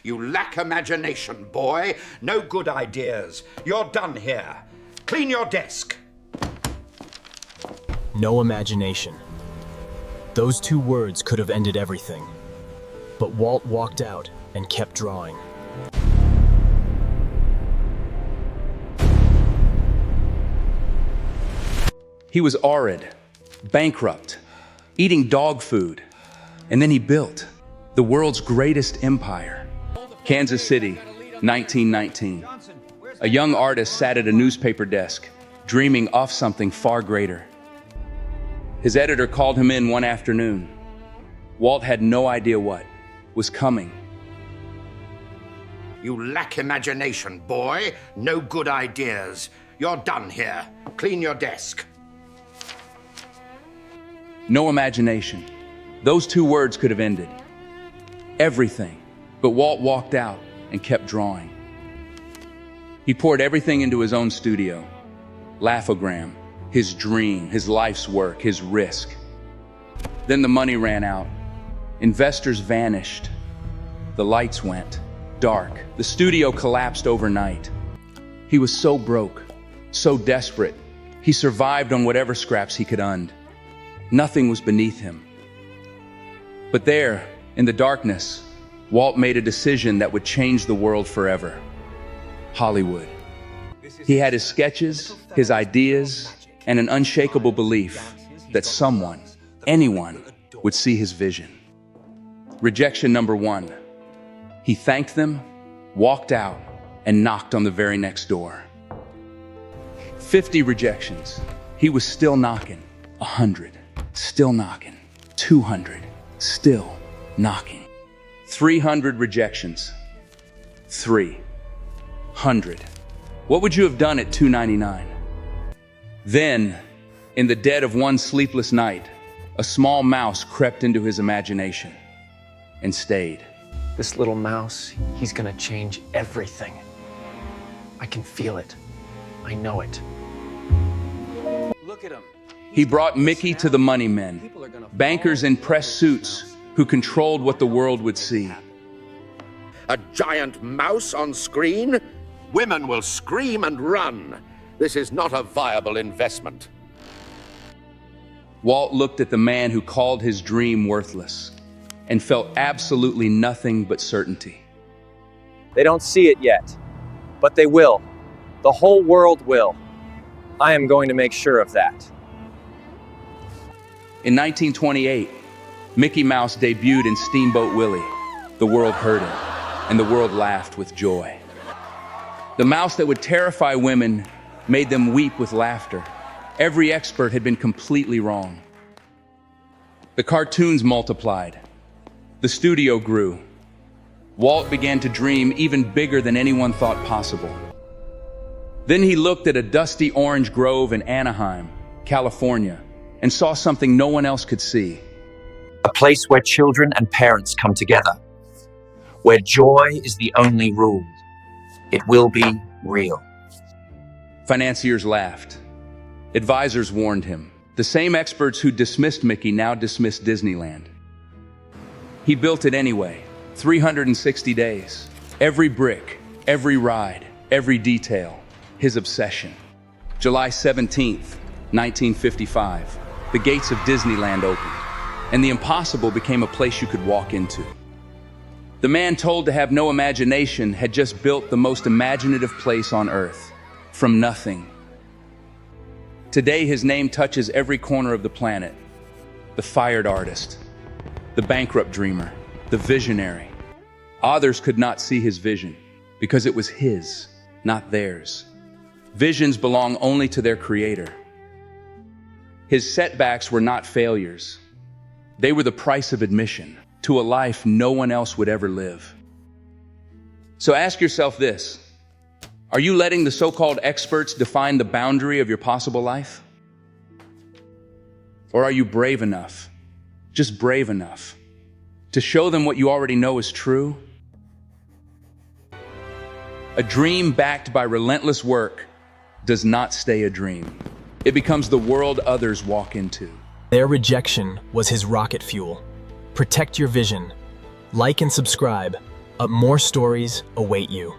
You lack imagination, boy. No good ideas. You're done here. Clean your desk. No imagination. Those two words could have ended everything. But Walt walked out and kept drawing. He was arid, bankrupt, eating dog food, and then he built the world's greatest empire. Kansas City, 1919. A young artist sat at a newspaper desk, dreaming of something far greater. His editor called him in one afternoon. Walt had no idea what was coming. You lack imagination, boy. No good ideas. You're done here. Clean your desk. No imagination. Those two words could have ended everything. But Walt walked out and kept drawing. He poured everything into his own studio. Laughogram, his dream, his life's work, his risk. Then the money ran out. Investors vanished. The lights went dark. The studio collapsed overnight. He was so broke, so desperate. He survived on whatever scraps he could undo. Nothing was beneath him. But there, in the darkness, Walt made a decision that would change the world forever. Hollywood. He had his sketches, his ideas, and an unshakable belief that someone, anyone, would see his vision. Rejection number one. He thanked them, walked out, and knocked on the very next door. 50 rejections. He was still knocking. 100. Still knocking. 200. Still knocking. 300 rejections. 300. What would you have done at 299? Then, in the dead of one sleepless night, a small mouse crept into his imagination and stayed. This little mouse, he's gonna change everything. I can feel it. I know it. Look at him. He brought Mickey to the money men, bankers in press suits who controlled what the world would see. A giant mouse on screen? Women will scream and run. This is not a viable investment. Walt looked at the man who called his dream worthless and felt absolutely nothing but certainty. They don't see it yet, but they will. The whole world will. I am going to make sure of that. In 1928, Mickey Mouse debuted in Steamboat Willie. The world heard it, and the world laughed with joy. The mouse that would terrify women made them weep with laughter. Every expert had been completely wrong. The cartoons multiplied. The studio grew. Walt began to dream even bigger than anyone thought possible. Then he looked at a dusty orange grove in Anaheim, California, and saw something no one else could see. A place where children and parents come together, where joy is the only rule. It will be real. Financiers laughed. Advisors warned him. The same experts who dismissed Mickey now dismissed Disneyland. He built it anyway, 360 days. Every brick, every ride, every detail, his obsession. July 17th, 1955, the gates of Disneyland opened, and the impossible became a place you could walk into. The man told to have no imagination had just built the most imaginative place on earth, from nothing. Today, his name touches every corner of the planet. The fired artist, the bankrupt dreamer, the visionary. Others could not see his vision because it was his, not theirs. Visions belong only to their creator. His setbacks were not failures. They were the price of admission to a life no one else would ever live. So ask yourself this: are you letting the so-called experts define the boundary of your possible life? Or are you brave enough, just brave enough, to show them what you already know is true? A dream backed by relentless work does not stay a dream. It becomes the world others walk into. Their rejection was his rocket fuel. Protect your vision. Like and subscribe. More stories await you.